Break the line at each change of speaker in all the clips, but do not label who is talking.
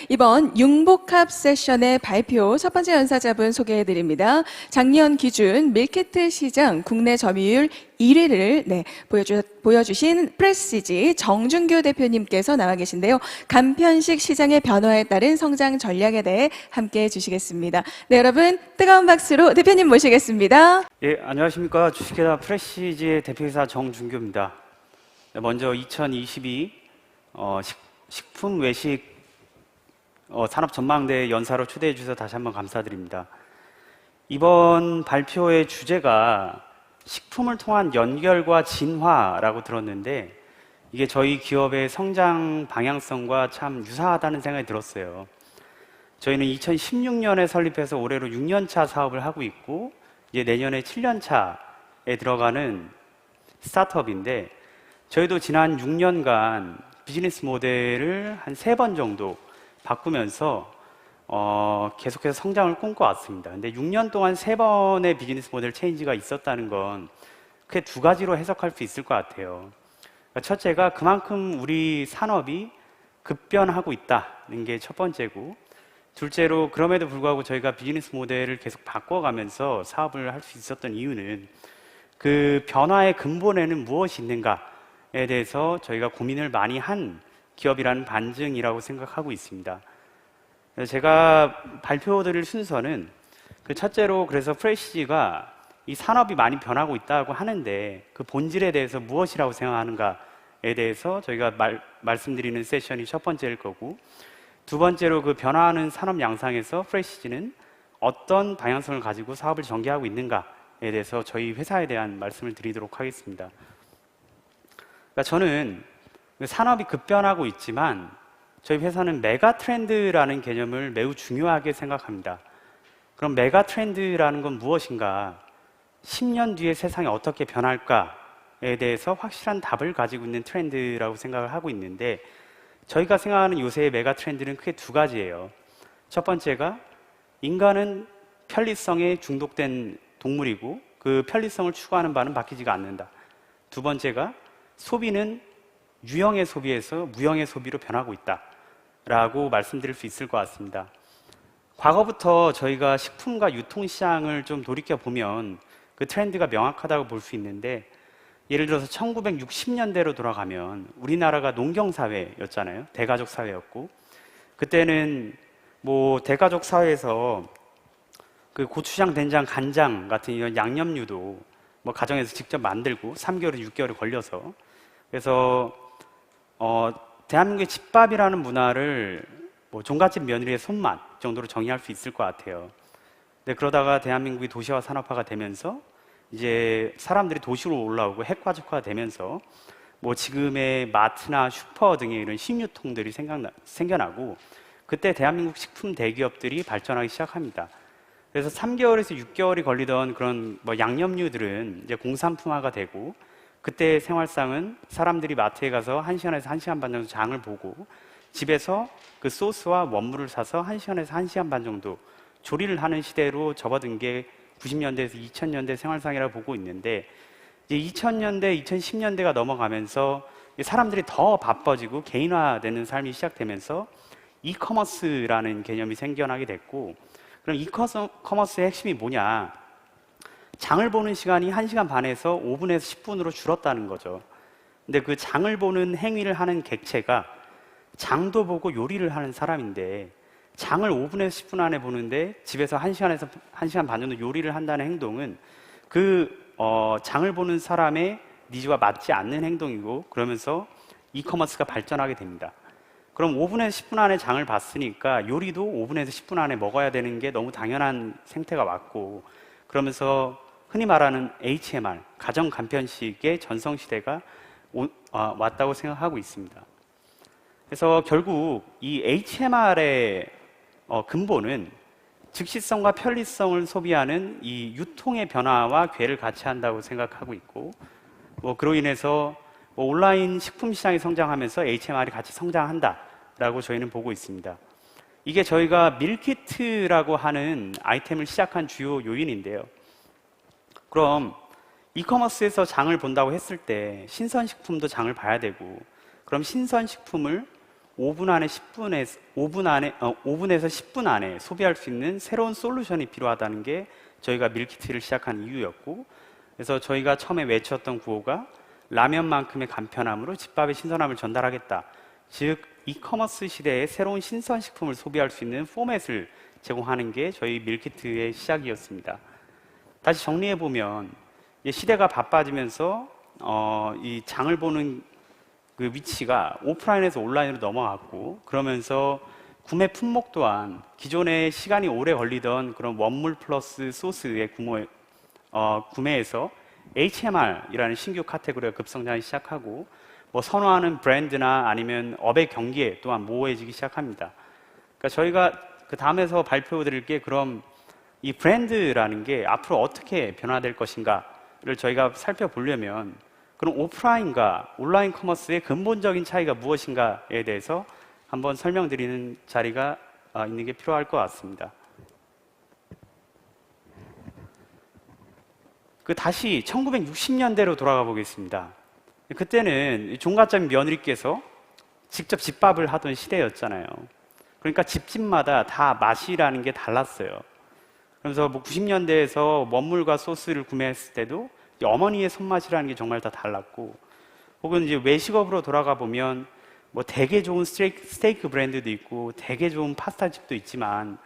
이번 융복합 세션의 발표 첫 번째 연사자분 소개해드립니다. 작년 기준 밀키트 시장 국내 점유율 1위를 보여주신 프레시지 정준규 대표님께서 나와 계신데요. 간편식 시장의 변화에 따른 성장 전략에 대해 함께 해주시겠습니다. 네, 여러분 뜨거운 박수로 대표님 모시겠습니다.
예, 안녕하십니까. 주식회사 프레시지의 대표이사 정준규입니다. 먼저 2022 식품 외식 산업 전망대 연사로 초대해 주셔서 다시 한번 감사드립니다. 이번 발표의 주제가 식품을 통한 연결과 진화라고 들었는데 이게 저희 기업의 성장 방향성과 참 유사하다는 생각이 들었어요. 저희는 2016년에 설립해서 올해로 6년차 사업을 하고 있고 이제 내년에 7년차에 들어가는 스타트업인데 저희도 지난 6년간 비즈니스 모델을 한 3번 정도 바꾸면서 계속해서 성장을 꿈꿔왔습니다. 근데 6년 동안 3번의 비즈니스 모델 체인지가 있었다는 건 크게 2가지로 해석할 수 있을 것 같아요. 그러니까 첫째가 그만큼 우리 산업이 급변하고 있다는 게 첫 번째고, 둘째로 그럼에도 불구하고 저희가 비즈니스 모델을 계속 바꿔가면서 사업을 할 수 있었던 이유는 그 변화의 근본에는 무엇이 있는가에 대해서 저희가 고민을 많이 한 기업이라는 반증이라고 생각하고 있습니다. 제가 발표드릴 순서는 그 첫째로 그래서 프레시지가 이 산업이 많이 변하고 있다고 하는데 그 본질에 대해서 무엇이라고 생각하는가에 대해서 저희가 말씀드리는 세션이 첫 번째일 거고, 두 번째로 그 변화하는 산업 양상에서 프레시지는 어떤 방향성을 가지고 사업을 전개하고 있는가에 대해서 저희 회사에 대한 말씀을 드리도록 하겠습니다. 그러니까 저는 산업이 급변하고 있지만 저희 회사는 메가 트렌드라는 개념을 매우 중요하게 생각합니다. 그럼 메가 트렌드라는 건 무엇인가? 10년 뒤에 세상이 어떻게 변할까에 대해서 확실한 답을 가지고 있는 트렌드라고 생각을 하고 있는데, 저희가 생각하는 요새의 메가 트렌드는 크게 2가지예요. 첫 번째가 인간은 편리성에 중독된 동물이고 그 편리성을 추구하는 바는 바뀌지가 않는다. 두 번째가 소비는 유형의 소비에서 무형의 소비로 변하고 있다 라고 말씀드릴 수 있을 것 같습니다. 과거부터 저희가 식품과 유통시장을 좀 돌이켜보면 그 트렌드가 명확하다고 볼 수 있는데, 예를 들어서 1960년대로 돌아가면 우리나라가 농경사회였잖아요. 대가족 사회였고, 그때는 뭐 대가족 사회에서 그 고추장, 된장, 간장 같은 이런 양념류도 뭐 가정에서 직접 만들고 3개월에서 6개월이 걸려서, 그래서 대한민국의 집밥이라는 문화를 뭐 종갓집 며느리의 손맛 정도로 정의할 수 있을 것 같아요. 근데 그러다가 대한민국이 도시화 산업화가 되면서 이제 사람들이 도시로 올라오고 핵가족화가 되면서 뭐 지금의 마트나 슈퍼 등의 이런 식유통들이 생겨나고, 그때 대한민국 식품 대기업들이 발전하기 시작합니다. 그래서 3개월에서 6개월이 걸리던 그런 뭐 양념류들은 이제 공산품화가 되고, 그때 생활상은 사람들이 마트에 가서 1시간에서 1시간 반 정도 장을 보고 집에서 그 소스와 원물을 사서 1시간에서 1시간 반 정도 조리를 하는 시대로 접어든 게 90년대에서 2000년대 생활상이라고 보고 있는데, 이제 2000년대, 2010년대가 넘어가면서 사람들이 더 바빠지고 개인화되는 삶이 시작되면서 이커머스라는 개념이 생겨나게 됐고, 그럼 이커머스의 핵심이 뭐냐? 장을 보는 시간이 1시간 반에서 5분에서 10분으로 줄었다는 거죠. 근데 그 장을 보는 행위를 하는 객체가 장도 보고 요리를 하는 사람인데, 장을 5분에서 10분 안에 보는데 집에서 1시간에서 1시간 반 정도 요리를 한다는 행동은 그 장을 보는 사람의 니즈와 맞지 않는 행동이고, 그러면서 이커머스가 발전하게 됩니다. 그럼 5분에서 10분 안에 장을 봤으니까 요리도 5분에서 10분 안에 먹어야 되는 게 너무 당연한 생태가 왔고, 그러면서 흔히 말하는 HMR, 가정 간편식의 전성시대가 왔다고 생각하고 있습니다. 그래서 결국 이 HMR의 근본은 즉시성과 편리성을 소비하는 이 유통의 변화와 궤를 같이 한다고 생각하고 있고, 뭐 그로 인해서 뭐 온라인 식품 시장이 성장하면서 HMR이 같이 성장한다라고 저희는 보고 있습니다. 이게 저희가 밀키트라고 하는 아이템을 시작한 주요 요인인데요. 그럼 이커머스에서 장을 본다고 했을 때 신선식품도 장을 봐야 되고, 그럼 신선식품을 5분 안에 5분에서 10분 안에 소비할 수 있는 새로운 솔루션이 필요하다는 게 저희가 밀키트를 시작한 이유였고, 그래서 저희가 처음에 외쳤던 구호가 라면만큼의 간편함으로 집밥의 신선함을 전달하겠다. 즉 이커머스 시대의 새로운 신선식품을 소비할 수 있는 포맷을 제공하는 게 저희 밀키트의 시작이었습니다. 다시 정리해보면 시대가 바빠지면서 이 장을 보는 그 위치가 오프라인에서 온라인으로 넘어갔고, 그러면서 구매 품목 또한 기존에 시간이 오래 걸리던 그런 원물 플러스 소스의 구매에서 HMR이라는 신규 카테고리가 급성장하기 시작하고, 뭐 선호하는 브랜드나 아니면 업의 경기에 또한 모호해지기 시작합니다. 그러니까 저희가 그 다음에서 발표드릴 게, 그럼 이 브랜드라는 게 앞으로 어떻게 변화될 것인가를 저희가 살펴보려면, 그럼 오프라인과 온라인 커머스의 근본적인 차이가 무엇인가에 대해서 한번 설명드리는 자리가 있는 게 필요할 것 같습니다. 다시 1960년대로 돌아가 보겠습니다. 그때는 종갓집 며느리께서 직접 집밥을 하던 시대였잖아요. 그러니까 집집마다 다 맛이라는 게 달랐어요. 그래서 뭐 90년대에서 원물과 소스를 구매했을 때도 어머니의 손맛이라는 게 정말 다 달랐고, 혹은 이제 외식업으로 돌아가 보면 뭐 되게 좋은 스테이크 브랜드도 있고 되게 좋은 파스타집도 있지만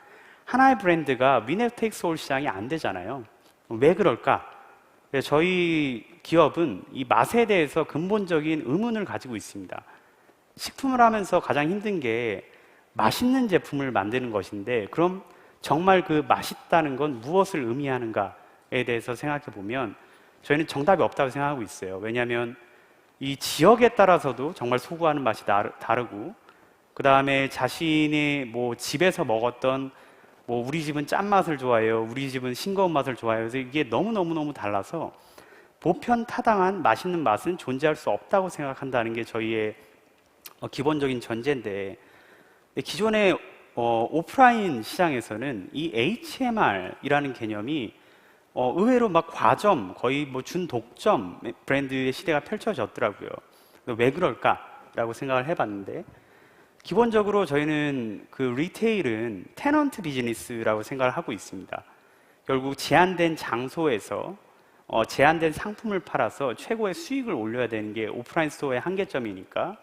하나의 브랜드가 위너 테이크스 올 시장이 안 되잖아요. 왜 그럴까? 저희 기업은 이 맛에 대해서 근본적인 의문을 가지고 있습니다. 식품을 하면서 가장 힘든 게 맛있는 제품을 만드는 것인데, 그럼 정말 그 맛있다는 건 무엇을 의미하는가에 대해서 생각해 보면 저희는 정답이 없다고 생각하고 있어요. 왜냐하면 이 지역에 따라서도 정말 소구하는 맛이 다르고, 그 다음에 자신이 뭐 집에서 먹었던 뭐 우리 집은 짠맛을 좋아해요, 우리 집은 싱거운 맛을 좋아해요. 그래서 이게 너무너무 달라서 보편타당한 맛있는 맛은 존재할 수 없다고 생각한다는 게 저희의 기본적인 전제인데, 기존의 오프라인 시장에서는 이 HMR이라는 개념이 의외로 막 과점, 거의 뭐 준독점 브랜드의 시대가 펼쳐졌더라고요. 왜 그럴까라고 생각을 해봤는데, 기본적으로 저희는 그 리테일은 테넌트 비즈니스라고 생각을 하고 있습니다. 결국 제한된 장소에서 제한된 상품을 팔아서 최고의 수익을 올려야 되는 게 오프라인 스토어의 한계점이니까,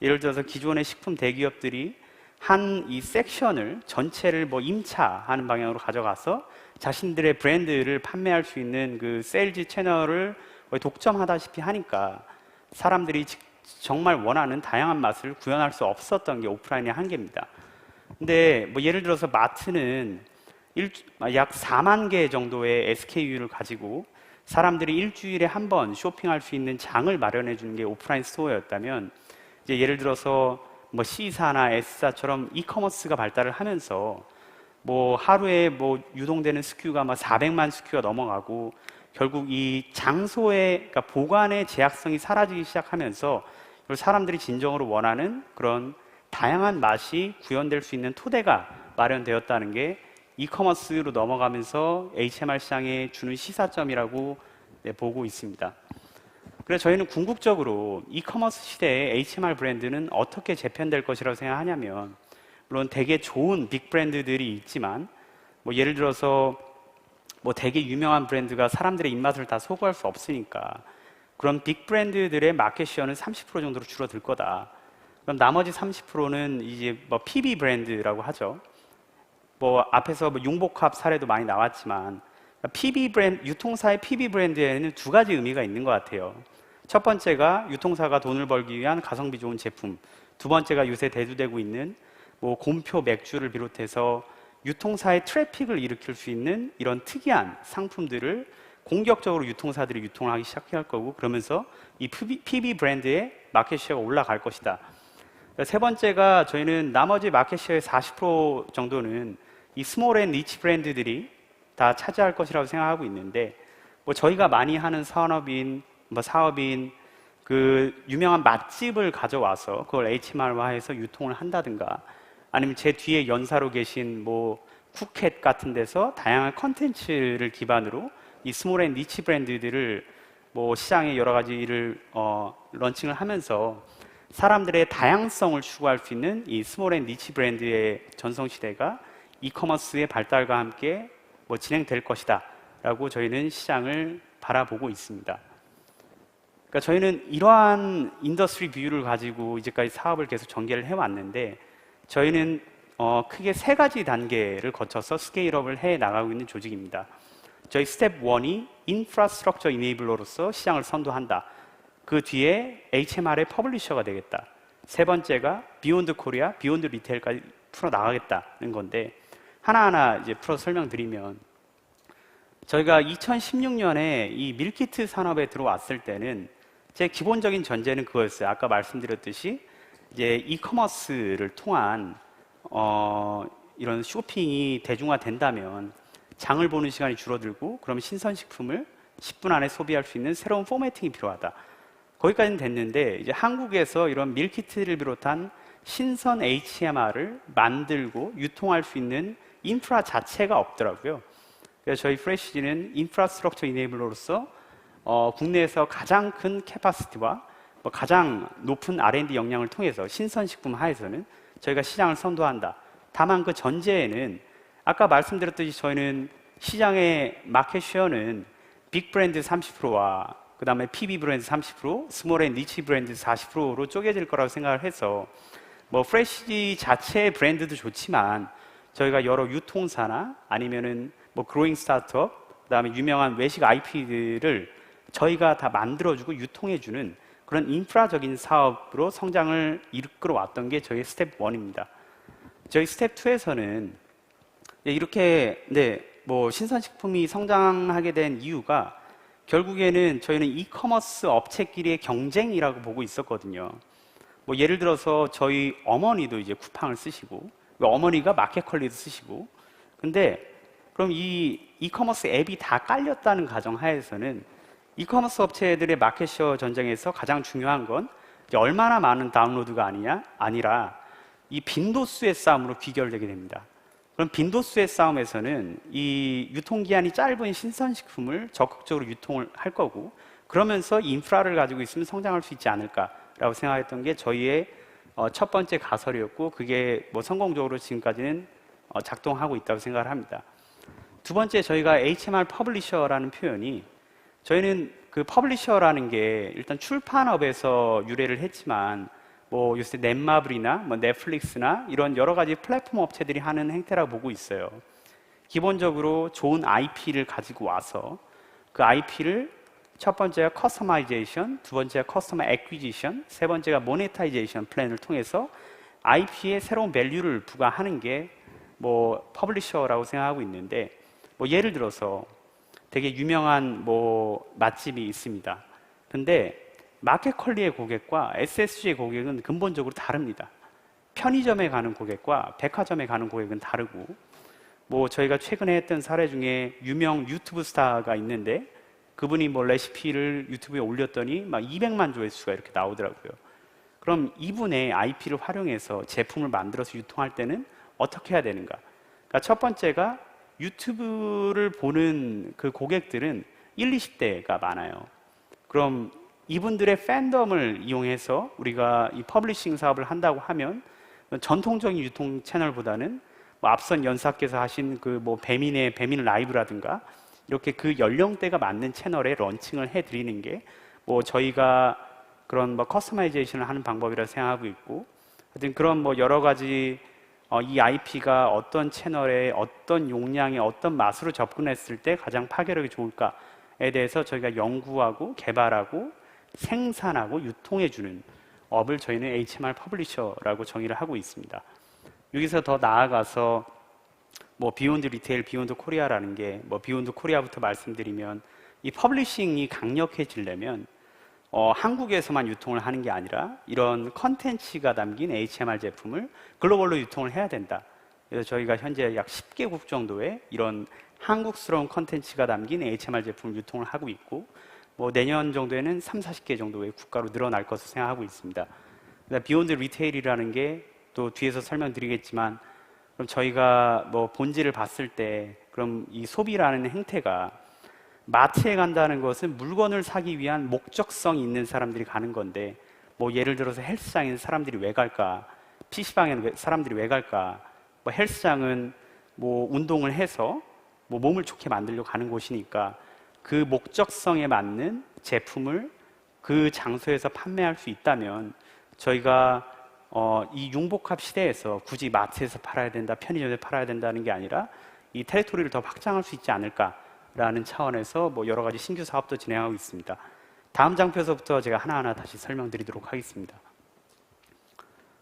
예를 들어서 기존의 식품 대기업들이 한 이 섹션을 전체를 뭐 임차하는 방향으로 가져가서 자신들의 브랜드를 판매할 수 있는 그 세일즈 채널을 거의 독점하다시피 하니까 사람들이 정말 원하는 다양한 맛을 구현할 수 없었던 게 오프라인의 한계입니다. 근데 뭐 예를 들어서 마트는 약 4만 개 정도의 SKU를 가지고 사람들이 일주일에 한 번 쇼핑할 수 있는 장을 마련해 주는 게 오프라인 스토어였다면, 이제 예를 들어서 뭐 C사나 S사처럼 이커머스가 발달을 하면서 뭐 하루에 뭐 유동되는 SKU가 막 400만 SKU가 넘어가고, 결국 이 장소의, 그러니까 보관의 제약성이 사라지기 시작하면서 사람들이 진정으로 원하는 그런 다양한 맛이 구현될 수 있는 토대가 마련되었다는 게 이커머스로 넘어가면서 HMR 시장에 주는 시사점이라고 보고 있습니다. 그래서 저희는 궁극적으로 이커머스 시대의 HMR 브랜드는 어떻게 재편될 것이라고 생각하냐면, 물론 되게 좋은 빅 브랜드들이 있지만, 뭐 예를 들어서 뭐 되게 유명한 브랜드가 사람들의 입맛을 다 소구할 수 없으니까 그런 빅 브랜드들의 마켓시어는 30% 정도로 줄어들 거다. 그럼 나머지 30%는 이제 뭐 PB 브랜드라고 하죠. 뭐 앞에서 뭐 융복합 사례도 많이 나왔지만, PB 브랜드, 유통사의 PB 브랜드에는 두 가지 의미가 있는 것 같아요. 첫 번째가 유통사가 돈을 벌기 위한 가성비 좋은 제품, 두 번째가 요새 대두되고 있는 뭐 곰표 맥주를 비롯해서 유통사의 트래픽을 일으킬 수 있는 이런 특이한 상품들을 공격적으로 유통사들이 유통하기 시작할 거고, 그러면서 이 PB 브랜드의 마켓시어가 올라갈 것이다. 세 번째가, 저희는 나머지 마켓시어의 40% 정도는 이 스몰 앤 니치 브랜드들이 다 차지할 것이라고 생각하고 있는데, 뭐 저희가 많이 하는 사업인 그 유명한 맛집을 가져와서 그걸 HMR화해서 유통을 한다든가, 아니면 제 뒤에 연사로 계신 뭐 쿠켓 같은 데서 다양한 컨텐츠를 기반으로 이 스몰 앤 니치 브랜드들을 뭐 시장에 여러 가지를 런칭을 하면서 사람들의 다양성을 추구할 수 있는 이 스몰 앤 니치 브랜드의 전성시대가 이커머스의 발달과 함께 뭐 진행될 것이다 라고 저희는 시장을 바라보고 있습니다. 그러니까 저희는 이러한 인더스트리 뷰를 가지고 이제까지 사업을 계속 전개를 해왔는데, 저희는 크게 세 가지 단계를 거쳐서 스케일업을 해 나가고 있는 조직입니다. 저희 스텝 1이 인프라스트럭처 이네이블러로서 시장을 선도한다. 그 뒤에 HMR의 퍼블리셔가 되겠다. 세 번째가 비욘드 코리아, 비욘드 리테일까지 풀어 나가겠다는 건데, 하나하나 이제 풀어 설명드리면, 저희가 2016년에 이 밀키트 산업에 들어왔을 때는 제 기본적인 전제는 그거였어요. 아까 말씀드렸듯이 이제 이커머스를 통한 이런 쇼핑이 대중화된다면 장을 보는 시간이 줄어들고, 그러면 신선식품을 10분 안에 소비할 수 있는 새로운 포매팅이 필요하다. 거기까지는 됐는데, 이제 한국에서 이런 밀키트를 비롯한 신선 HMR을 만들고 유통할 수 있는 인프라 자체가 없더라고요. 그래서 저희 프레시지는 인프라스트럭처 이네이블러로서 국내에서 가장 큰 캐파시티와 가장 높은 R&D 역량을 통해서 신선식품 하에서는 저희가 시장을 선도한다. 다만 그 전제에는 아까 말씀드렸듯이 저희는 시장의 마켓 쉐어는 빅 브랜드 30%와 그 다음에 PB 브랜드 30%, 스몰 앤 니치 브랜드 40%로 쪼개질 거라고 생각을 해서, 뭐 프레시지 자체의 브랜드도 좋지만 저희가 여러 유통사나 아니면은 뭐 그로잉 스타트업, 그 다음에 유명한 외식 IP들을 저희가 다 만들어주고 유통해주는 그런 인프라적인 사업으로 성장을 이끌어 왔던 게 저희 스텝 1입니다. 저희 스텝 2에서는 이렇게 뭐 신선식품이 성장하게 된 이유가 결국에는 저희는 이커머스 업체끼리의 경쟁이라고 보고 있었거든요. 뭐 예를 들어서 저희 어머니도 이제 쿠팡을 쓰시고, 어머니가 마켓컬리도 쓰시고, 근데 그럼 이 이커머스 앱이 다 깔렸다는 가정하에서는 이커머스 업체들의 마켓쉐어 전쟁에서 가장 중요한 건 이제 얼마나 많은 다운로드가 아니라 이 빈도수의 싸움으로 귀결되게 됩니다. 그럼 빈도수의 싸움에서는 이 유통기한이 짧은 신선식품을 적극적으로 유통을 할 거고, 그러면서 인프라를 가지고 있으면 성장할 수 있지 않을까라고 생각했던 게 저희의 첫 번째 가설이었고, 그게 뭐 성공적으로 지금까지는 작동하고 있다고 생각을 합니다. 두 번째, 저희가 HMR 퍼블리셔라는 표현이, 저희는 그 퍼블리셔라는 게 일단 출판업에서 유래를 했지만 뭐 요새 넷마블이나 뭐 넷플릭스나 이런 여러 가지 플랫폼 업체들이 하는 행태라고 보고 있어요. 기본적으로 좋은 IP를 가지고 와서 그 IP를 첫 번째가 커스터마이제이션, 두 번째가 커스터머 애퀴지션, 세 번째가 모네타이제이션 플랜을 통해서 IP에 새로운 밸류를 부과하는 게 뭐 퍼블리셔라고 생각하고 있는데, 뭐 예를 들어서 되게 유명한 뭐 맛집이 있습니다. 근데 마켓컬리의 고객과 SSG의 고객은 근본적으로 다릅니다. 편의점에 가는 고객과 백화점에 가는 고객은 다르고, 뭐 저희가 최근에 했던 사례 중에 유명 유튜브 스타가 있는데 그분이 뭐 레시피를 유튜브에 올렸더니 막 200만 조회수가 이렇게 나오더라고요. 그럼 이분의 IP를 활용해서 제품을 만들어서 유통할 때는 어떻게 해야 되는가? 그러니까 첫 번째가 유튜브를 보는 그 고객들은 20대가 많아요. 그럼 이분들의 팬덤을 이용해서 우리가 이 퍼블리싱 사업을 한다고 하면 전통적인 유통 채널보다는 뭐 앞선 연사께서 하신 그 뭐 배민의 배민 라이브라든가 이렇게 그 연령대가 맞는 채널에 런칭을 해드리는 게 뭐 저희가 그런 뭐 커스터마이제이션을 하는 방법이라 생각하고 있고, 하여튼 그런 뭐 여러 가지 이 IP가 어떤 채널에 어떤 용량에 어떤 맛으로 접근했을 때 가장 파괴력이 좋을까에 대해서 저희가 연구하고 개발하고 생산하고 유통해주는 업을 저희는 HMR 퍼블리셔라고 정의를 하고 있습니다. 여기서 더 나아가서 뭐 비욘드 리테일, 비욘드 코리아라는 게 뭐 비욘드 코리아부터 말씀드리면 이 퍼블리싱이 강력해지려면 한국에서만 유통을 하는 게 아니라 이런 컨텐츠가 담긴 HMR 제품을 글로벌로 유통을 해야 된다. 그래서 저희가 현재 약 10개국 정도의 이런 한국스러운 컨텐츠가 담긴 HMR 제품을 유통을 하고 있고, 뭐 내년 정도에는 30-40개 정도의 국가로 늘어날 것으로 생각하고 있습니다. 비욘드 리테일이라는 게 또 뒤에서 설명드리겠지만, 그럼 저희가 뭐 본질을 봤을 때 그럼 이 소비라는 행태가 마트에 간다는 것은 물건을 사기 위한 목적성이 있는 사람들이 가는 건데, 뭐 예를 들어서 헬스장에는 사람들이 왜 갈까? PC방에는 사람들이 왜 갈까? 뭐 헬스장은 뭐 운동을 해서 뭐 몸을 좋게 만들려고 가는 곳이니까 그 목적성에 맞는 제품을 그 장소에서 판매할 수 있다면 저희가 이 융복합 시대에서 굳이 마트에서 팔아야 된다, 편의점에서 팔아야 된다는 게 아니라 이 테리토리를 더 확장할 수 있지 않을까라는 차원에서 뭐 여러 가지 신규 사업도 진행하고 있습니다. 다음 장표에서부터 제가 하나하나 다시 설명드리도록 하겠습니다.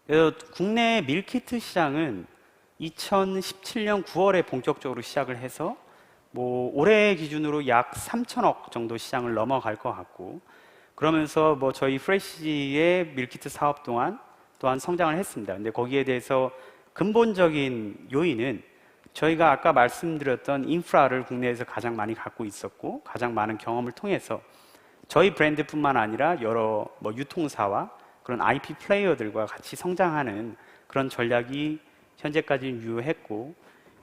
그래서 국내 밀키트 시장은 2017년 9월에 본격적으로 시작을 해서 뭐 올해 기준으로 약 3천억 정도 시장을 넘어갈 것 같고, 그러면서 뭐 저희 프레시지의 밀키트 사업 또한 성장을 했습니다. 근데 거기에 대해서 근본적인 요인은 저희가 아까 말씀드렸던 인프라를 국내에서 가장 많이 갖고 있었고, 가장 많은 경험을 통해서 저희 브랜드뿐만 아니라 여러 뭐 유통사와 그런 IP 플레이어들과 같이 성장하는 그런 전략이 현재까지 유효했고,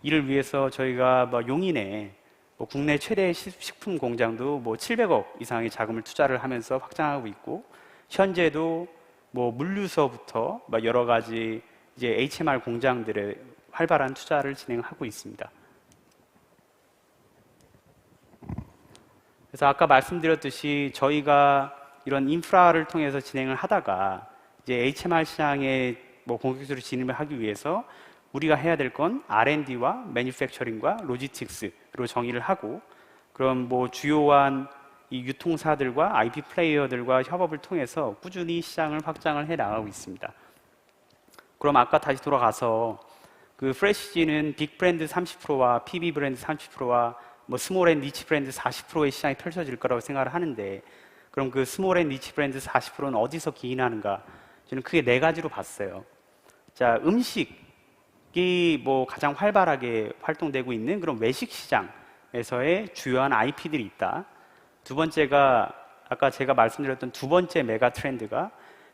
이를 위해서 저희가 뭐 용인에 뭐 국내 최대 식품 공장도 뭐 700억 이상의 자금을 투자를 하면서 확장하고 있고, 현재도 뭐 물류서부터 뭐 여러 가지 이제 HMR 공장들의 활발한 투자를 진행하고 있습니다. 그래서 아까 말씀드렸듯이 저희가 이런 인프라를 통해서 진행을 하다가 이제 HMR 시장에 뭐 본격적으로 진입을 하기 위해서 우리가 해야 될 건 R&D와 매뉴팩처링과 로지스틱스로 정의를 하고, 그럼 뭐 주요한 이 유통사들과 IP 플레이어들과 협업을 통해서 꾸준히 시장을 확장을 해 나가고 있습니다. 그럼 아까 다시 돌아가서 그 프레시지는 빅 브랜드 30%와 PB 브랜드 30%와 뭐 스몰 앤 니치 브랜드 40%의 시장이 펼쳐질 거라고 생각을 하는데, 그럼 그 스몰 앤 니치 브랜드 40%는 어디서 기인하는가? 저는 크게 네 가지로 봤어요. 자, 음식이 뭐 가장 활발하게 활동되고 있는 그런 외식 시장에서의 주요한 IP들이 있다. 두 번째가 아까 제가 말씀드렸던 두 번째 메가 트렌드가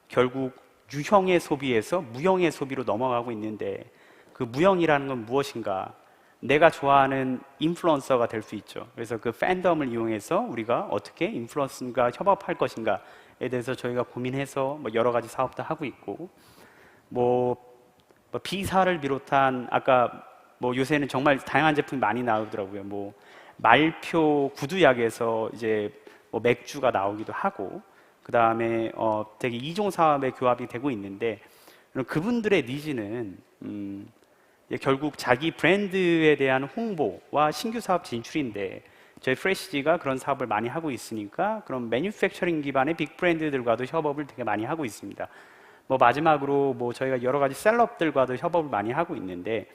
결국 유형의 소비에서 무형의 소비로 넘어가고 있는데, 그 무형이라는 건 무엇인가? 내가 좋아하는 인플루언서가 될 수 있죠. 그래서 그 팬덤을 이용해서 우리가 어떻게 인플루언서가 협업할 것인가에 대해서 저희가 고민해서 뭐 여러 가지 사업도 하고 있고, 뭐 비사를 비롯한 아까 뭐 요새는 정말 다양한 제품이 많이 나오더라고요. 뭐 말표 구두약에서 이제 뭐 맥주가 나오기도 하고, 그 다음에 되게 이종 사업에 교합이 되고 있는데, 그분들의 니즈는 결국 자기 브랜드에 대한 홍보와 신규 사업 진출인데, 저희 프레시지가 그런 사업을 많이 하고 있으니까 그럼 매뉴팩처링 기반의 빅 브랜드들과도 협업을 되게 많이 하고 있습니다. 뭐 마지막으로 뭐 저희가 여러 가지 셀럽들과도 협업을 많이 하고 있는데,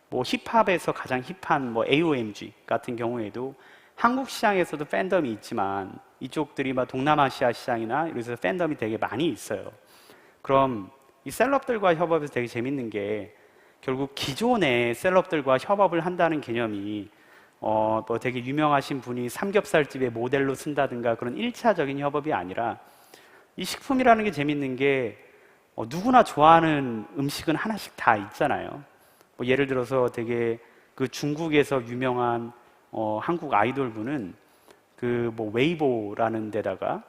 뭐 힙합에서 가장 힙한 뭐 AOMG 같은 경우에도 한국 시장에서도 팬덤이 있지만 이쪽들이 막 동남아시아 시장이나 이래서 팬덤이 되게 많이 있어요. 그럼 이 셀럽들과 협업에서 되게 재밌는 게, 결국 기존의 셀럽들과 협업을 한다는 개념이 뭐 되게 유명하신 분이 삼겹살집의 모델로 쓴다든가 그런 1차적인 협업이 아니라, 이 식품이라는 게 재밌는 게 누구나 좋아하는 음식은 하나씩 다 있잖아요. 뭐 예를 들어서 되게 그 중국에서 유명한 한국 아이돌 분은 그 뭐 웨이보라는 데다가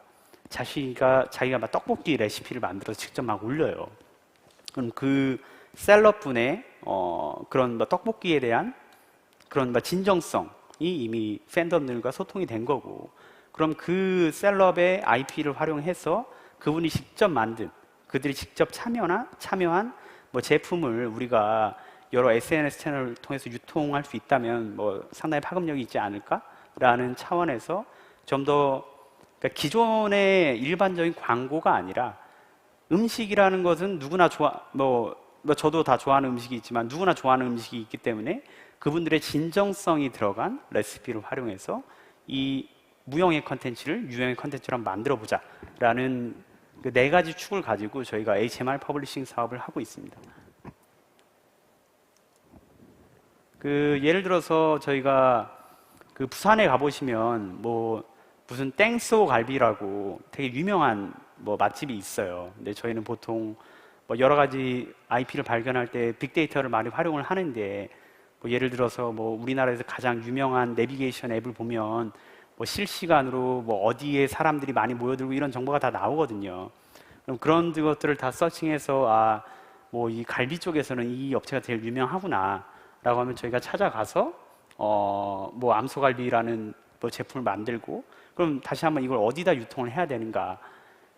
자기가 막 떡볶이 레시피를 만들어서 직접 막 올려요. 그럼 그 셀럽분의 그런 뭐 떡볶이에 대한 그런 뭐 진정성이 이미 팬덤들과 소통이 된 거고, 그럼 그 셀럽의 IP를 활용해서 그분이 직접 만든, 그들이 직접 참여한 뭐 제품을 우리가 여러 SNS 채널을 통해서 유통할 수 있다면 뭐 상당히 파급력이 있지 않을까라는 차원에서 좀 더, 그러니까 기존의 일반적인 광고가 아니라, 음식이라는 것은 누구나 뭐 저도 다 좋아하는 음식이 있지만 누구나 좋아하는 음식이 있기 때문에 그분들의 진정성이 들어간 레시피를 활용해서 이 무형의 컨텐츠를 유형의 컨텐츠로 한번 만들어 보자라는 그 네 가지 축을 가지고 저희가 HMR 퍼블리싱 사업을 하고 있습니다. 그 예를 들어서 저희가 그 부산에 가보시면 뭐 무슨 땡소 갈비라고 되게 유명한 뭐 맛집이 있어요. 근데 저희는 보통 뭐 여러 가지 IP를 발견할 때 빅데이터를 많이 활용을 하는데, 뭐 예를 들어서 뭐 우리나라에서 가장 유명한 내비게이션 앱을 보면 뭐 실시간으로 뭐 어디에 사람들이 많이 모여들고 이런 정보가 다 나오거든요. 그럼 그런 것들을 다 서칭해서 뭐 이 갈비 쪽에서는 이 업체가 제일 유명하구나 라고 하면 저희가 찾아가서 뭐 암소갈비라는 뭐 제품을 만들고 그럼 다시 한번 이걸 어디다 유통을 해야 되는가.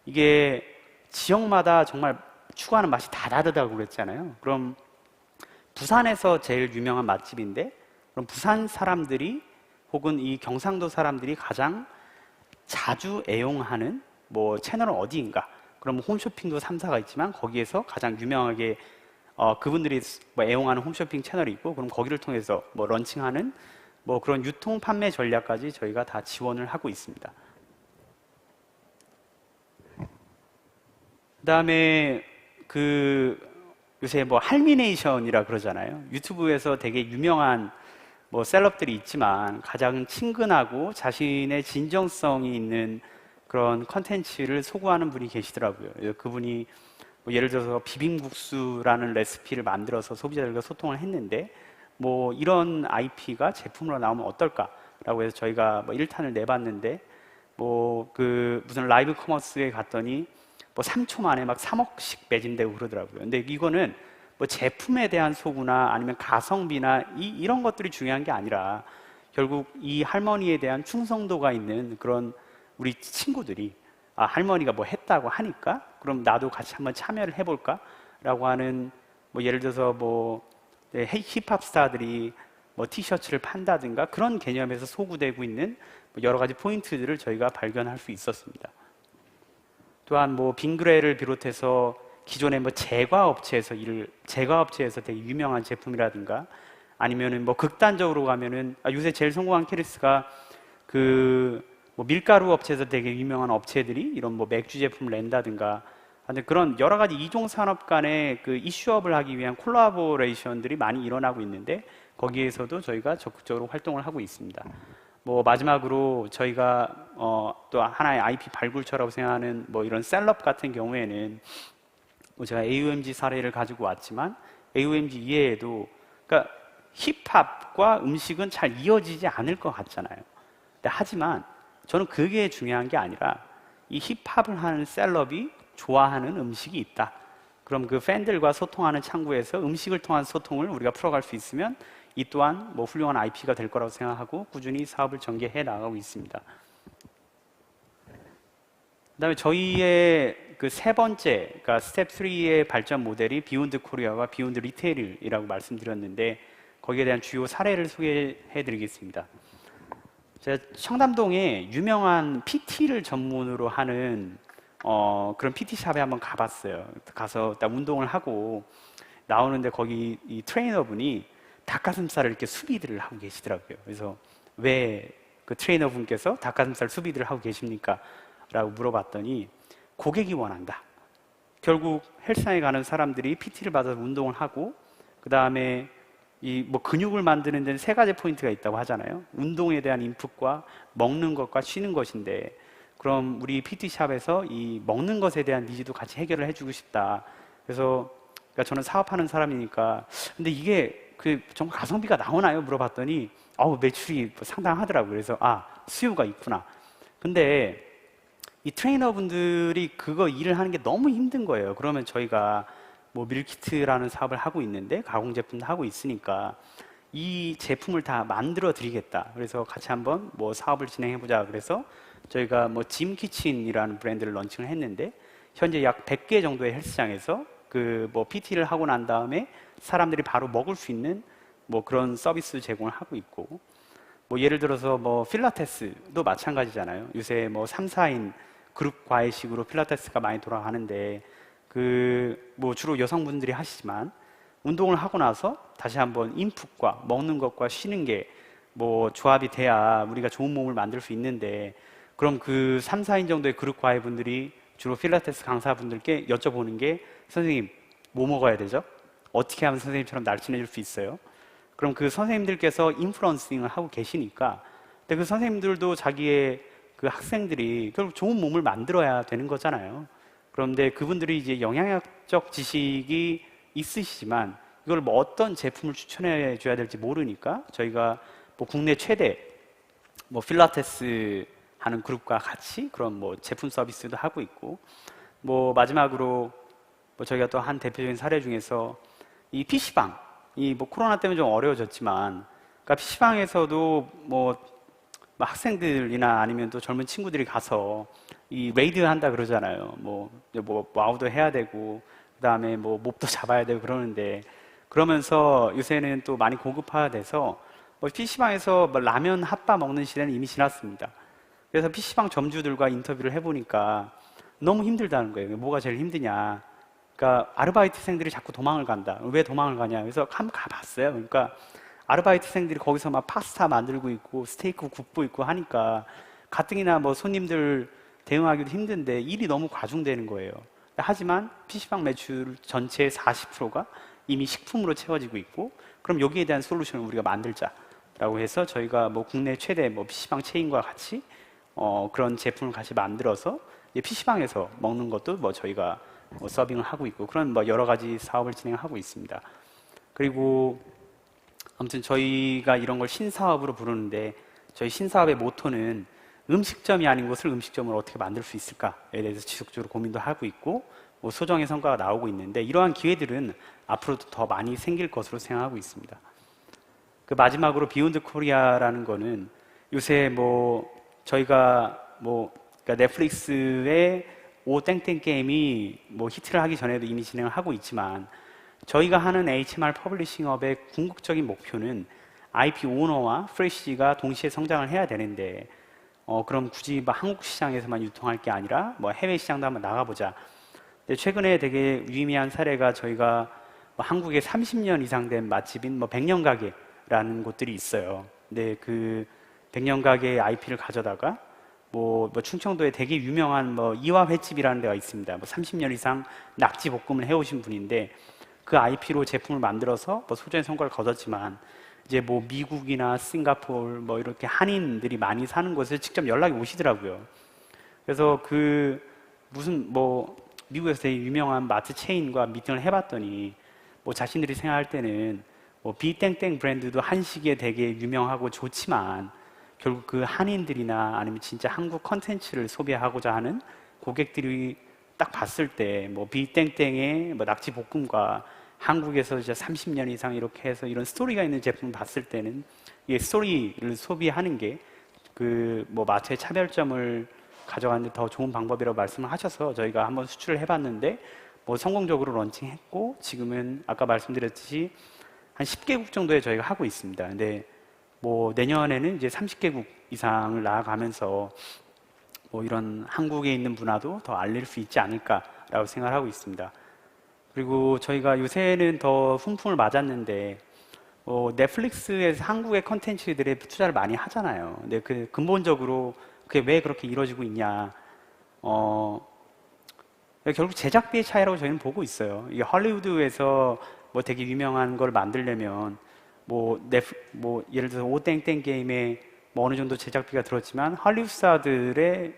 이게 지역마다 정말 추구하는 맛이 다 다르다고 그랬잖아요. 그럼 부산에서 제일 유명한 맛집인데 그럼 부산 사람들이 혹은 이 경상도 사람들이 가장 자주 애용하는 뭐 채널은 어디인가? 그럼 홈쇼핑도 3사가 있지만 거기에서 가장 유명하게 그분들이 뭐 애용하는 홈쇼핑 채널이 있고 그럼 거기를 통해서 뭐 런칭하는 뭐 그런 유통 판매 전략까지 저희가 다 지원을 하고 있습니다. 그다음에 요새 뭐 할미네이션이라 그러잖아요. 유튜브에서 되게 유명한 뭐 셀럽들이 있지만 가장 친근하고 자신의 진정성이 있는 그런 컨텐츠를 소구하는 분이 계시더라고요. 그분이 뭐 예를 들어서 비빔국수라는 레시피를 만들어서 소비자들과 소통을 했는데 뭐 이런 IP가 제품으로 나오면 어떨까라고 해서 저희가 뭐 1탄을 내봤는데 뭐 무슨 라이브 커머스에 갔더니 뭐 3초 만에 막 3억씩 매진되고 그러더라고요. 근데 이거는 뭐 제품에 대한 소구나 아니면 가성비나 이런 것들이 중요한 게 아니라 결국 이 할머니에 대한 충성도가 있는 그런 우리 친구들이 할머니가 뭐 했다고 하니까 그럼 나도 같이 한번 참여를 해볼까? 라고 하는 뭐 예를 들어서 뭐 힙합 스타들이 뭐 티셔츠를 판다든가 그런 개념에서 소구되고 있는 뭐 여러 가지 포인트들을 저희가 발견할 수 있었습니다. 또한 뭐 빙그레를 비롯해서 기존의 뭐 제과업체에서 되게 유명한 제품이라든가 아니면은 뭐 극단적으로 가면은 요새 제일 성공한 케이스가 뭐 밀가루 업체에서 되게 유명한 업체들이 이런 뭐 맥주 제품을 낸다든가 근데 그런 여러 가지 이종 산업 간의 그 이슈업을 하기 위한 콜라보레이션들이 많이 일어나고 있는데 거기에서도 저희가 적극적으로 활동을 하고 있습니다. 뭐 마지막으로 저희가 또 하나의 IP 발굴처라고 생각하는 뭐 이런 셀럽 같은 경우에는 뭐 제가 AOMG 사례를 가지고 왔지만 AOMG 이외에도 그러니까 힙합과 음식은 잘 이어지지 않을 것 같잖아요. 근데 하지만 저는 그게 중요한 게 아니라 이 힙합을 하는 셀럽이 좋아하는 음식이 있다. 그럼 그 팬들과 소통하는 창구에서 음식을 통한 소통을 우리가 풀어갈 수 있으면 이 또한 뭐 훌륭한 IP가 될 거라고 생각하고 꾸준히 사업을 전개해 나가고 있습니다. 그다음에 저희의 그 세 번째, 그러니까 스텝 3의 발전 모델이 비욘드 코리아와 비욘드 리테일이라고 말씀드렸는데 거기에 대한 주요 사례를 소개해 드리겠습니다. 제가 청담동에 유명한 PT를 전문으로 하는 그런 PT샵에 한번 가봤어요. 가서 딱 운동을 하고 나오는데 거기 이 트레이너분이 닭가슴살을 이렇게 수비들을 하고 계시더라고요. 그래서 왜 그 트레이너분께서 닭가슴살 수비들을 하고 계십니까? 라고 물어봤더니 고객이 원한다. 결국 헬스장에 가는 사람들이 PT를 받아서 운동을 하고 그 다음에 이 뭐 근육을 만드는 데는 세 가지 포인트가 있다고 하잖아요. 운동에 대한 인풋과 먹는 것과 쉬는 것인데 그럼 우리 PT샵에서 이 먹는 것에 대한 니즈도 같이 해결을 해주고 싶다. 그래서 그러니까 저는 사업하는 사람이니까 근데 이게 정말 가성비가 나오나요? 물어봤더니 매출이 상당하더라고요. 그래서 수요가 있구나. 근데 이 트레이너분들이 그거 일을 하는 게 너무 힘든 거예요. 그러면 저희가 뭐 밀키트라는 사업을 하고 있는데 가공 제품도 하고 있으니까 이 제품을 다 만들어 드리겠다. 그래서 같이 한번 뭐 사업을 진행해 보자. 그래서 저희가 뭐 짐키친이라는 브랜드를 런칭을 했는데 현재 약 100개 정도의 헬스장에서 뭐 PT를 하고 난 다음에 사람들이 바로 먹을 수 있는 뭐 그런 서비스 제공을 하고 있고 뭐 예를 들어서 뭐 필라테스도 마찬가지잖아요. 요새 뭐 3, 4인 그룹 과외식으로 필라테스가 많이 돌아가는데 뭐 주로 여성분들이 하시지만 운동을 하고 나서 다시 한번 인풋과 먹는 것과 쉬는 게 뭐 조합이 돼야 우리가 좋은 몸을 만들 수 있는데 그럼 3, 4인 정도의 그룹 과외분들이 주로 필라테스 강사분들께 여쭤보는 게 선생님 뭐 먹어야 되죠? 어떻게 하면 선생님처럼 날씬해질 수 있어요? 그럼 그 선생님들께서 인플루언싱을 하고 계시니까 근데 그 선생님들도 자기의 그 학생들이 결국 좋은 몸을 만들어야 되는 거잖아요. 그런데 그분들이 이제 영양학적 지식이 있으시지만 이걸 뭐 어떤 제품을 추천해 줘야 될지 모르니까 저희가 뭐 국내 최대 뭐 필라테스 하는 그룹과 같이 그런 뭐 제품 서비스도 하고 있고 뭐 마지막으로 뭐 저희가 또 한 대표적인 사례 중에서 이 PC방, 이 뭐 코로나 때문에 좀 어려워졌지만, 그러니까 PC방에서도 뭐 학생들이나 아니면 또 젊은 친구들이 가서 이 레이드 한다 그러잖아요. 뭐 와우도 해야 되고, 그다음에 뭐 몹도 잡아야 되고 그러는데, 그러면서 요새는 또 많이 고급화돼서 뭐 PC방에서 뭐 라면 핫바 먹는 시대는 이미 지났습니다. 그래서 PC방 점주들과 인터뷰를 해보니까 너무 힘들다는 거예요. 뭐가 제일 힘드냐. 그러니까 아르바이트생들이 자꾸 도망을 간다. 왜 도망을 가냐. 그래서 한번 가봤어요. 그러니까 아르바이트생들이 거기서 막 파스타 만들고 있고 스테이크 굽고 있고 하니까 가뜩이나 뭐 손님들 대응하기도 힘든데 일이 너무 과중되는 거예요. 하지만 PC방 매출 전체의 40%가 이미 식품으로 채워지고 있고, 그럼 여기에 대한 솔루션을 우리가 만들자라고 해서 저희가 뭐 국내 최대 뭐 PC방 체인과 같이 그런 제품을 같이 만들어서 PC방에서 먹는 것도 뭐 저희가 뭐 서빙을 하고 있고, 그런 뭐 여러 가지 사업을 진행하고 있습니다. 그리고 아무튼 저희가 이런 걸 신사업으로 부르는데, 저희 신사업의 모토는 음식점이 아닌 곳을 음식점으로 어떻게 만들 수 있을까에 대해서 지속적으로 고민도 하고 있고, 뭐 소정의 성과가 나오고 있는데, 이러한 기회들은 앞으로도 더 많이 생길 것으로 생각하고 있습니다. 그 마지막으로 비욘드 코리아라는 거는 요새 뭐 저희가 뭐 그러니까 넷플릭스의 오 땡땡 게임이 뭐 히트를 하기 전에도 이미 진행을 하고 있지만, 저희가 하는 HMR 퍼블리싱업의 궁극적인 목표는 IP 오너와 프레시지가 동시에 성장을 해야 되는데, 그럼 굳이 뭐 한국 시장에서만 유통할 게 아니라 뭐 해외 시장도 한번 나가보자. 근데 최근에 되게 유의미한 사례가, 저희가 뭐 한국에 30년 이상 된 맛집인 뭐 백년가게라는 곳들이 있어요. 근데 그 백년가게의 IP를 가져다가 뭐 충청도에 되게 유명한 뭐 이화 횟집이라는 데가 있습니다. 뭐 30년 이상 낙지 볶음을 해오신 분인데, 그 IP로 제품을 만들어서 뭐 소정의 성과를 거뒀지만, 이제 뭐 미국이나 싱가포르 뭐 이렇게 한인들이 많이 사는 곳에 직접 연락이 오시더라고요. 그래서 그 무슨 뭐 미국에서 되게 유명한 마트 체인과 미팅을 해봤더니, 뭐 자신들이 생각할 때는 뭐 비땡땡 브랜드도 한식에 되게 유명하고 좋지만, 결국 그 한인들이나 아니면 진짜 한국 컨텐츠를 소비하고자 하는 고객들이 딱 봤을 때 뭐 비땡땡의 뭐 낙지 볶음과 한국에서 이제 30년 이상 이렇게 해서 이런 스토리가 있는 제품을 봤을 때는, 이 스토리를 소비하는 게 그 뭐 마트의 차별점을 가져가는 데 더 좋은 방법이라고 말씀을 하셔서 저희가 한번 수출을 해봤는데, 뭐 성공적으로 런칭했고, 지금은 아까 말씀드렸듯이 한 10개국 정도에 저희가 하고 있습니다. 근데 뭐 내년에는 이제 30개국 이상을 나아가면서 뭐 이런 한국에 있는 문화도 더 알릴 수 있지 않을까라고 생각을 하고 있습니다. 그리고 저희가 요새는 더 훈풍을 맞았는데, 넷플릭스에서 한국의 컨텐츠들에 투자를 많이 하잖아요. 근데 그 근본적으로 그게 왜 그렇게 이루어지고 있냐? 결국 제작비의 차이라고 저희는 보고 있어요. 이게 할리우드에서 뭐 되게 유명한 걸 만들려면 뭐 예를 들어서 오땡땡 게임에 뭐 어느 정도 제작비가 들었지만, 할리우드 스타들의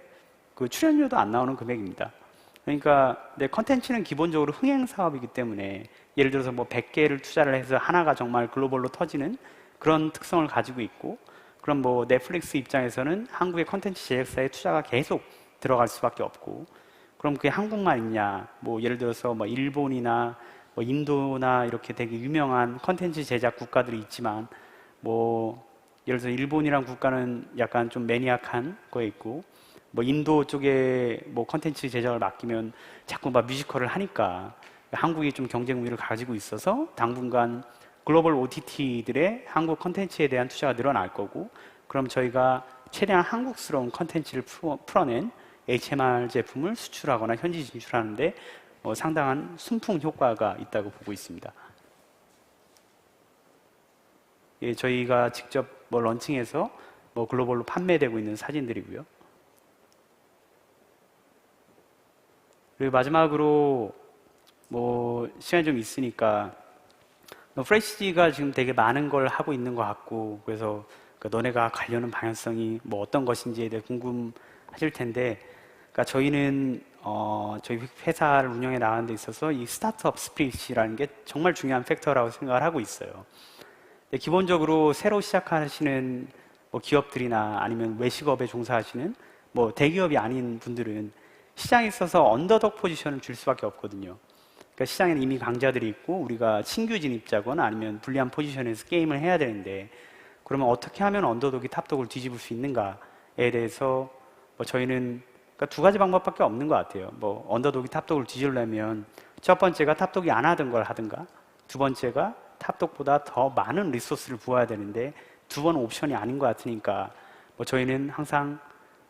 그 출연료도 안 나오는 금액입니다. 그러니까 내 컨텐츠는 기본적으로 흥행 사업이기 때문에, 예를 들어서 뭐 100개를 투자를 해서 하나가 정말 글로벌로 터지는 그런 특성을 가지고 있고, 그럼 뭐 넷플릭스 입장에서는 한국의 컨텐츠 제작사에 투자가 계속 들어갈 수밖에 없고, 그럼 그게 한국만 있냐? 뭐 예를 들어서 뭐 일본이나 뭐 인도나 이렇게 되게 유명한 컨텐츠 제작 국가들이 있지만, 뭐 예를 들어서 일본이란 국가는 약간 좀 매니악한 거에 있고, 뭐 인도 쪽에 뭐 컨텐츠 제작을 맡기면 자꾸 막 뮤지컬을 하니까 한국이 좀 경쟁 우위를 가지고 있어서 당분간 글로벌 OTT들의 한국 컨텐츠에 대한 투자가 늘어날 거고, 그럼 저희가 최대한 한국스러운 컨텐츠를 풀어낸 HMR 제품을 수출하거나 현지 진출하는데 상당한 순풍 효과가 있다고 보고 있습니다. 예, 저희가 직접 뭐 런칭해서 뭐 글로벌로 판매되고 있는 사진들이고요. 그리고 마지막으로 뭐 시간이 좀 있으니까, 프레시지가 지금 되게 많은 걸 하고 있는 것 같고, 그래서 너네가 가려는 방향성이 뭐 어떤 것인지에 대해 궁금하실 텐데, 그러니까 저희는 저희 회사를 운영해 나가는 데 있어서 이 스타트업 스피릿이라는 게 정말 중요한 팩터라고 생각을 하고 있어요. 기본적으로 새로 시작하시는 뭐 기업들이나 아니면 외식업에 종사하시는 뭐 대기업이 아닌 분들은 시장에 있어서 언더독 포지션을 줄 수밖에 없거든요. 그러니까 시장에는 이미 강자들이 있고 우리가 신규 진입자거나 아니면 불리한 포지션에서 게임을 해야 되는데, 그러면 어떻게 하면 언더독이 탑독을 뒤집을 수 있는가에 대해서 뭐 저희는 그러니까 두 가지 방법밖에 없는 것 같아요. 뭐 언더독이 탑독을 뒤지려면 첫 번째가 탑독이 안 하던 걸 하든가, 두 번째가 탑독보다 더 많은 리소스를 부어야 되는데 두 번 옵션이 아닌 것 같으니까 뭐 저희는 항상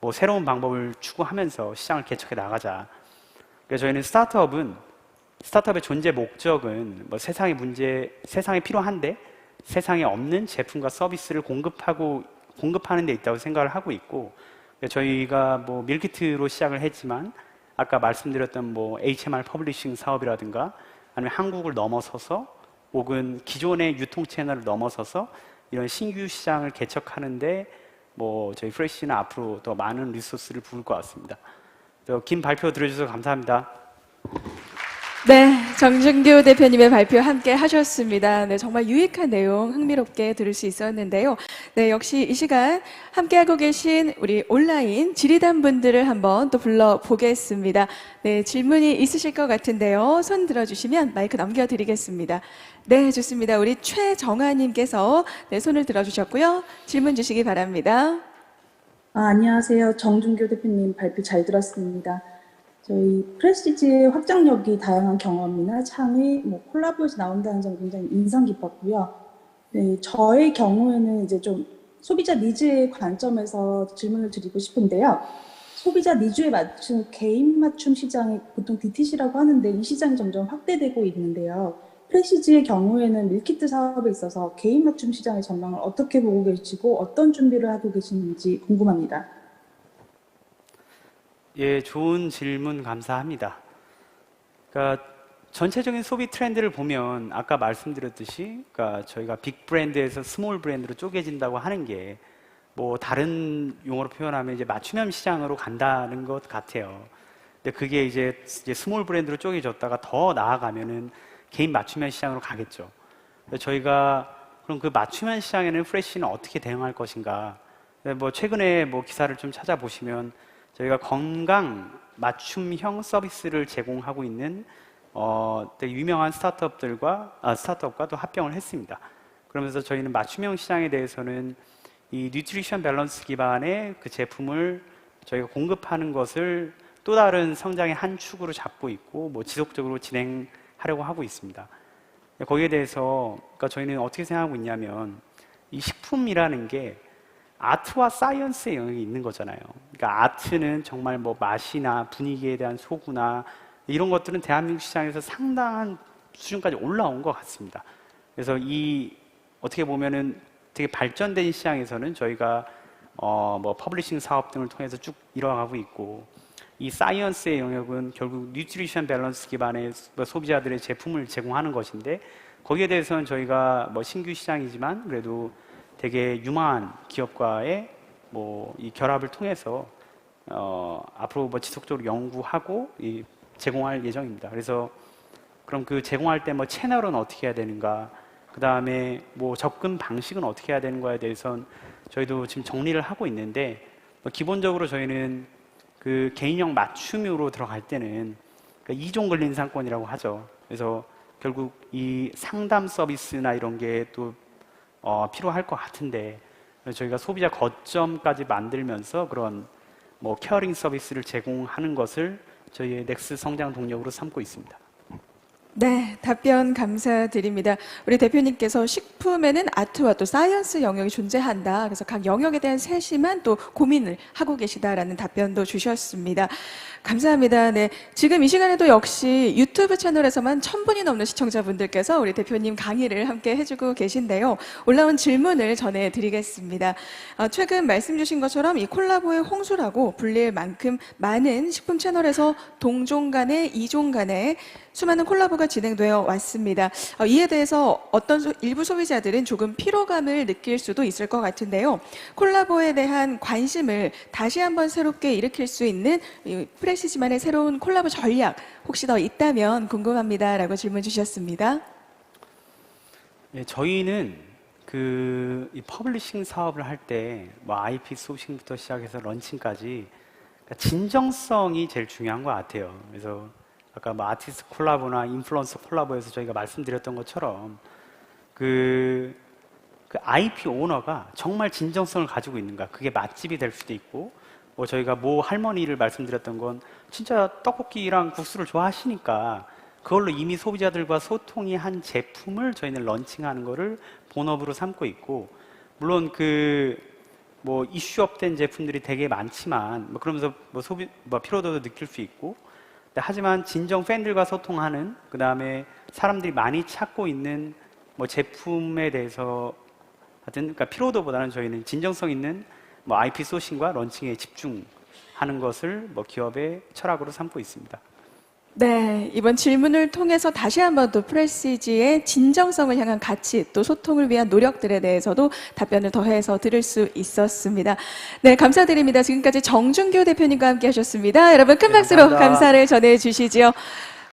뭐 새로운 방법을 추구하면서 시장을 개척해 나가자. 그래서 저희는 스타트업의 존재 목적은 뭐 세상에 필요한데 세상에 없는 제품과 서비스를 공급하는 데 있다고 생각을 하고 있고, 저희가 뭐 밀키트로 시작을 했지만 아까 말씀드렸던 뭐 HMR 퍼블리싱 사업이라든가 아니면 한국을 넘어서서 혹은 기존의 유통 채널을 넘어서서 이런 신규 시장을 개척하는데 뭐 저희 프레시는 앞으로 더 많은 리소스를 부을 것 같습니다. 긴 발표 들어주셔서 감사합니다.
네, 정준규 대표님의 발표 함께 하셨습니다. 네, 정말 유익한 내용 흥미롭게 들을 수 있었는데요. 네, 역시 이 시간 함께하고 계신 우리 온라인 지리단 분들을 한번 또 불러보겠습니다. 네, 질문이 있으실 것 같은데요. 손 들어주시면 마이크 넘겨드리겠습니다. 네, 좋습니다. 우리 최정아님께서 네, 손을 들어주셨고요. 질문 주시기 바랍니다.
안녕하세요. 정준교 대표님 발표 잘 들었습니다. 저희 프레스티지의 확장력이 다양한 경험이나 창의, 콜라보에서 나온다는 점 굉장히 인상 깊었고요. 네, 저의 경우에는 이제 좀 소비자 니즈의 관점에서 질문을 드리고 싶은데요. 소비자 니즈에 맞춘 개인 맞춤 시장이 보통 DTC라고 하는데 이 시장이 점점 확대되고 있는데요. 프레시지의 경우에는 밀키트 사업에 있어서 개인 맞춤 시장의 전망을 어떻게 보고 계시고 어떤 준비를 하고 계시는지 궁금합니다.
예, 좋은 질문 감사합니다. 그러니까 전체적인 소비 트렌드를 보면 아까 말씀드렸듯이 그러니까 저희가 빅 브랜드에서 스몰 브랜드로 쪼개진다고 하는 게 뭐 다른 용어로 표현하면 이제 맞춤형 시장으로 간다는 것 같아요. 근데 그게 이제 스몰 브랜드로 쪼개졌다가 더 나아가면은 개인 맞춤형 시장으로 가겠죠. 그래서 저희가 그럼 그 맞춤형 시장에는 프레시는 어떻게 대응할 것인가? 뭐 최근에 뭐 기사를 좀 찾아보시면 저희가 건강 맞춤형 서비스를 제공하고 있는 되게 유명한 스타트업과 또 합병을 했습니다. 그러면서 저희는 맞춤형 시장에 대해서는 이 뉴트리션 밸런스 기반의 그 제품을 저희가 공급하는 것을 또 다른 성장의 한 축으로 잡고 있고 뭐 지속적으로 진행하려고 하고 있습니다. 거기에 대해서 그러니까 저희는 어떻게 생각하고 있냐면 이 식품이라는 게 아트와 사이언스의 영역이 있는 거잖아요. 그러니까 아트는 정말 뭐 맛이나 분위기에 대한 소구나 이런 것들은 대한민국 시장에서 상당한 수준까지 올라온 것 같습니다. 그래서 이 어떻게 보면은 되게 발전된 시장에서는 저희가 뭐 퍼블리싱 사업 등을 통해서 쭉 이뤄가고 있고, 이 사이언스의 영역은 결국 뉴트리션 밸런스 기반의 소비자들의 제품을 제공하는 것인데 거기에 대해서는 저희가 뭐 신규 시장이지만 그래도 되게 유망한 기업과의 뭐 이 결합을 통해서 앞으로 뭐 지속적으로 연구하고 제공할 예정입니다. 그래서 그럼 그 제공할 때 뭐 채널은 어떻게 해야 되는가, 그 다음에 뭐 접근 방식은 어떻게 해야 되는 거에 대해서는 저희도 지금 정리를 하고 있는데 뭐 기본적으로 저희는 그 개인형 맞춤으로 들어갈 때는 그러니까 2종 근린 상권이라고 하죠. 그래서 결국 이 상담 서비스나 이런 게 또 필요할 것 같은데 저희가 소비자 거점까지 만들면서 그런 뭐 케어링 서비스를 제공하는 것을 저희의 넥스 성장 동력으로 삼고 있습니다.
네, 답변 감사드립니다. 우리 대표님께서 식품에는 아트와 또 사이언스 영역이 존재한다. 그래서 각 영역에 대한 세심한 또 고민을 하고 계시다라는 답변도 주셨습니다. 감사합니다. 네, 지금 이 시간에도 역시 유튜브 채널에서만 1000분이 넘는 시청자분들께서 우리 대표님 강의를 함께 해주고 계신데요. 올라온 질문을 전해드리겠습니다. 최근 말씀 주신 것처럼 이 콜라보의 홍수라고 불릴 만큼 많은 식품 채널에서 동종 간에 이종 간에 수많은 콜라보가 진행되어 왔습니다. 이에 대해서 어떤 일부 소비자들은 조금 피로감을 느낄 수도 있을 것 같은데요. 콜라보에 대한 관심을 다시 한번 새롭게 일으킬 수 있는 프레시지만의 새로운 콜라보 전략 혹시 더 있다면 궁금합니다라고 질문 주셨습니다.
네, 저희는 이 퍼블리싱 사업을 할 때 뭐 IP 소싱부터 시작해서 런칭까지 진정성이 제일 중요한 것 같아요. 그래서 아까 뭐 아티스트 콜라보나 인플루언서 콜라보에서 저희가 말씀드렸던 것처럼 그 IP 오너가 정말 진정성을 가지고 있는가, 그게 맛집이 될 수도 있고, 뭐 저희가 모 할머니를 말씀드렸던 건 진짜 떡볶이랑 국수를 좋아하시니까 그걸로 이미 소비자들과 소통이 한 제품을 저희는 런칭하는 거를 본업으로 삼고 있고, 물론 뭐 이슈업된 제품들이 되게 많지만 뭐 그러면서 뭐 피로도도 느낄 수 있고, 하지만 진정 팬들과 소통하는, 그 다음에 사람들이 많이 찾고 있는 뭐 제품에 대해서 하여튼 그러니까 피로도보다는 저희는 진정성 있는 뭐 IP 소싱과 런칭에 집중하는 것을 뭐 기업의 철학으로 삼고 있습니다.
네, 이번 질문을 통해서 다시 한번 또 프레시지의 진정성을 향한 가치, 또 소통을 위한 노력들에 대해서도 답변을 더해서 들을 수 있었습니다. 네, 감사드립니다. 지금까지 정준규 대표님과 함께 하셨습니다. 여러분 큰 박수로
감사합니다.
감사를 전해 주시죠.